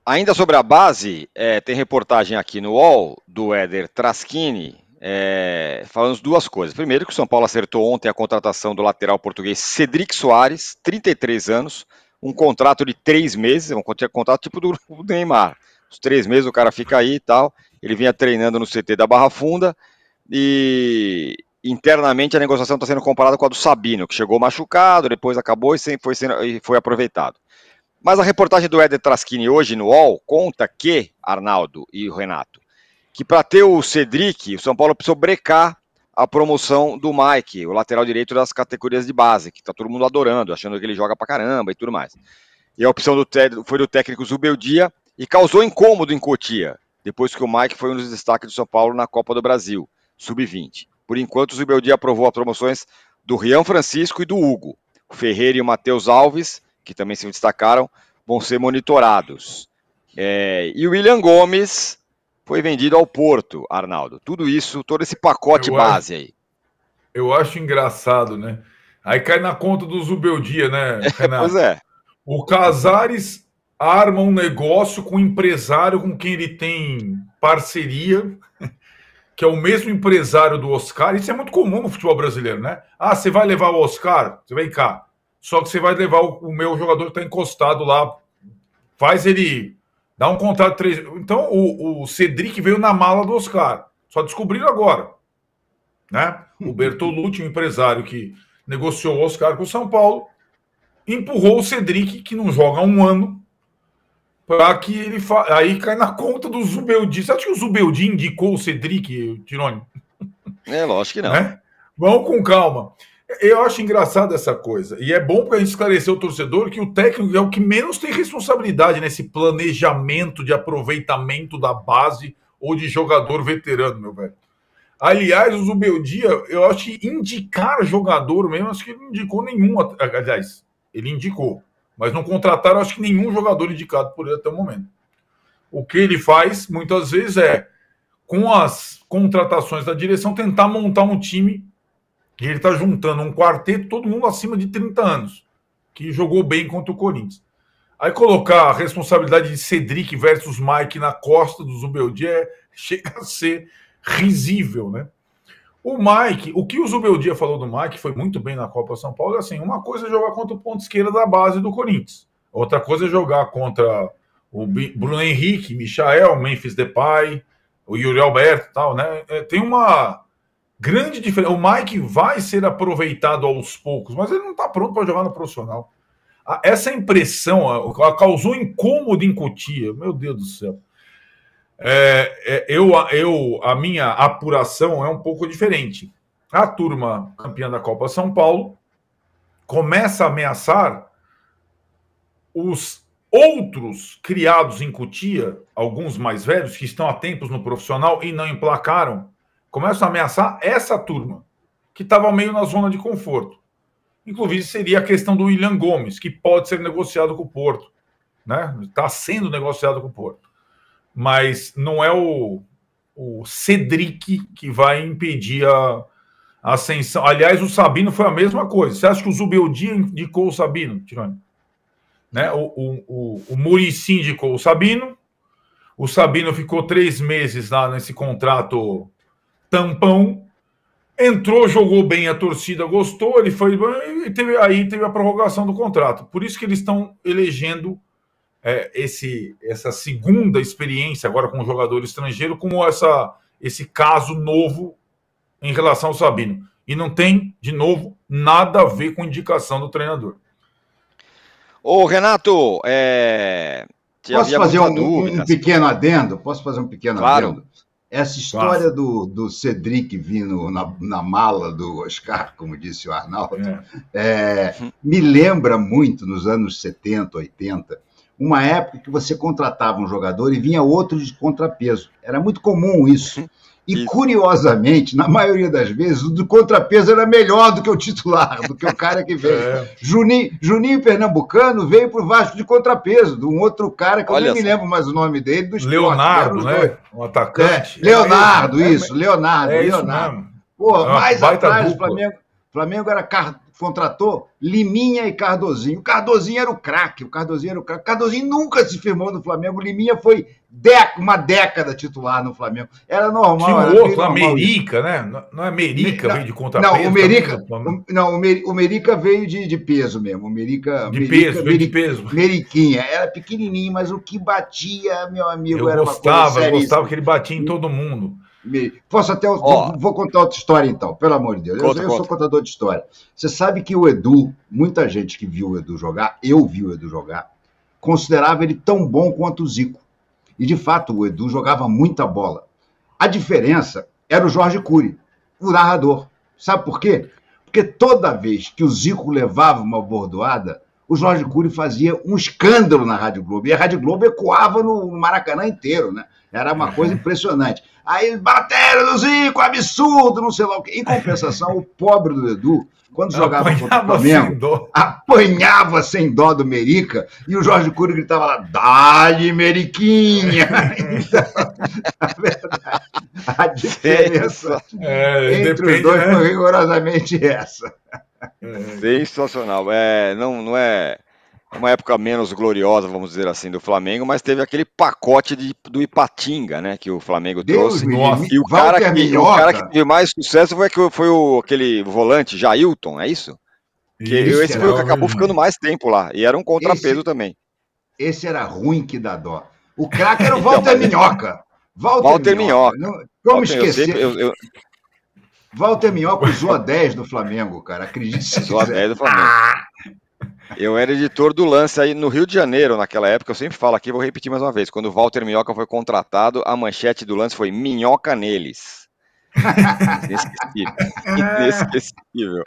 Ainda sobre a base, tem reportagem aqui no UOL do Éder Traschini, falando duas coisas. Primeiro, que o São Paulo acertou ontem a contratação do lateral português Cedric Soares, 33 anos, um contrato de 3 meses, um contrato tipo do Neymar. Os 3 meses o cara fica aí e tal. Ele vinha treinando no CT da Barra Funda e internamente a negociação está sendo comparada com a do Sabino, que chegou machucado, depois acabou e foi aproveitado. Mas a reportagem do Éder Traschini hoje no UOL conta que, Arnaldo e Renato, que para ter o Cedric, o São Paulo precisou brecar a promoção do Mike, o lateral direito das categorias de base, que tá todo mundo adorando, achando que ele joga pra caramba e tudo mais. E a opção foi do técnico Zubeldia e causou incômodo em Cotia, depois que o Mike foi um dos destaques do São Paulo na Copa do Brasil, sub-20. Por enquanto, o Zubeldia aprovou as promoções do Rian Francisco e do Hugo. O Ferreira e o Matheus Alves, que também se destacaram, vão ser monitorados. E o William Gomes foi vendido ao Porto, Arnaldo. Tudo isso, todo esse pacote base aí. Eu acho engraçado, né? Aí cai na conta do Zubeldia, né, Renato? Pois é. O Casares arma um negócio com um empresário com quem ele tem parceria, que é o mesmo empresário do Oscar. Isso é muito comum no futebol brasileiro, né? Ah, você vai levar o Oscar? Você vem cá. Só que você vai levar o meu jogador que está encostado lá. Faz ele dar um contrato de 3. Então, o Cedric veio na mala do Oscar. Só descobriram agora. Né? O Bertolucci, um empresário que negociou o Oscar com o São Paulo, empurrou o Cedric, que não joga há um ano, para que ele aí cai na conta do Zubeldia. Você acha que o Zubeldia indicou o Cedric, Tironi? Lógico que não. Né? Vamos com calma. Eu acho engraçado essa coisa. E é bom para a gente esclarecer o torcedor que o técnico é o que menos tem responsabilidade nesse planejamento de aproveitamento da base ou de jogador veterano, meu velho. Aliás, o Zubeldia, eu acho que indicar jogador mesmo, acho que ele não indicou nenhum. Aliás, ele indicou. Mas não contrataram, acho que nenhum jogador indicado por ele até o momento. O que ele faz, muitas vezes, com as contratações da direção, tentar montar um time. E ele está juntando um quarteto, todo mundo acima de 30 anos, que jogou bem contra o Corinthians. Aí colocar a responsabilidade de Cedric versus Mike na costa do Zubeldia chega a ser risível, né? O Mike, o que o Zubeldia falou do Mike foi muito bem na Copa São Paulo, assim, uma coisa é jogar contra o ponto esquerda da base do Corinthians, outra coisa é jogar contra o Bruno Henrique, Michael, Memphis Depay, o Yuri Alberto e tal, né? Tem uma grande diferença. O Mike vai ser aproveitado aos poucos, mas ele não está pronto para jogar no profissional. Essa impressão causou incômodo em Cotia. Meu Deus do céu. A minha apuração é um pouco diferente. A turma campeã da Copa São Paulo começa a ameaçar os outros criados em Cotia, alguns mais velhos, que estão há tempos no profissional e não emplacaram, começam a ameaçar essa turma, que estava meio na zona de conforto. Inclusive, seria a questão do William Gomes, que pode ser negociado com o Porto. Né? Está sendo negociado com o Porto. Mas não é o Cedric que vai impedir a ascensão. Aliás, o Sabino foi a mesma coisa. Você acha que o Zubeldia indicou o Sabino, Tironi? Né? O Muricy indicou o Sabino. O Sabino ficou 3 meses lá nesse contrato tampão. Entrou, jogou bem, a torcida gostou, ele foi e teve a prorrogação do contrato. Por isso que eles estão elegendo essa segunda experiência agora com o jogador estrangeiro como esse caso novo em relação ao Sabino. E não tem, de novo, nada a ver com indicação do treinador. Ô, Renato, posso fazer um pequeno adendo? Posso fazer um pequeno adendo? Essa história do Cedric vindo na mala do Oscar, como disse o Arnaldo, me lembra muito, nos anos 70, 80, uma época que você contratava um jogador e vinha outro de contrapeso. Era muito comum isso. E, curiosamente, na maioria das vezes, o do contrapeso era melhor do que o titular, do que o cara que veio. Juninho Pernambucano veio para o Vasco de contrapeso, de um outro cara que eu nem me lembro mais o nome dele. Do Leonardo, né? Um atacante. Leonardo. Leonardo. Pô, mais atrás, o Flamengo era contratou Liminha e Cardozinho. O Cardozinho era o craque. O Cardozinho nunca se firmou no Flamengo. O Liminha foi uma década titular no Flamengo. Era normal. Tinha um outro, América, né? Não é América, veio de contrapeso? Não, o Merica veio de peso mesmo. De peso. Meriquinha. Era pequenininho, mas o que batia, meu amigo, era uma coisa séria. Eu gostava que ele batia em todo mundo. Vou contar outra história, então, pelo amor de Deus. Eu sou contador de história. Você sabe que o Edu, muita gente que viu o Edu jogar, eu vi o Edu jogar, considerava ele tão bom quanto o Zico. E, de fato, o Edu jogava muita bola. A diferença era o Jorge Cury, o narrador. Sabe por quê? Porque toda vez que o Zico levava uma bordoada, o Jorge Cury fazia um escândalo na Rádio Globo. E a Rádio Globo ecoava no Maracanã inteiro, né? Era uma coisa impressionante. Aí bateram no Zico, absurdo, não sei lá o quê. Em compensação, o pobre do Edu, quando jogava contra o Flamengo, apanhava sem dó do Merica, e o Jorge Cury gritava lá, dá-lhe, Meriquinha! Na verdade, a diferença entre os dois foi rigorosamente essa. Sensacional. Não é uma época menos gloriosa, vamos dizer assim, do Flamengo, mas teve aquele pacote do Ipatinga, né, que o Flamengo trouxe. E o cara que teve mais sucesso foi aquele volante, Jailton, é isso? Esse foi o que acabou ficando mais tempo lá, e era um contrapeso também. Esse era ruim que dá dó. O craque era o Walter Minhoca. Walter Minhoca. Como esquecer? Walter Minhoca usou a 10 do Flamengo, cara, acredite se usou a 10 do Flamengo. Eu era editor do Lance aí no Rio de Janeiro, naquela época, eu sempre falo aqui, vou repetir mais uma vez, quando o Walter Minhoca foi contratado, a manchete do Lance foi Minhoca neles. Inesquecível.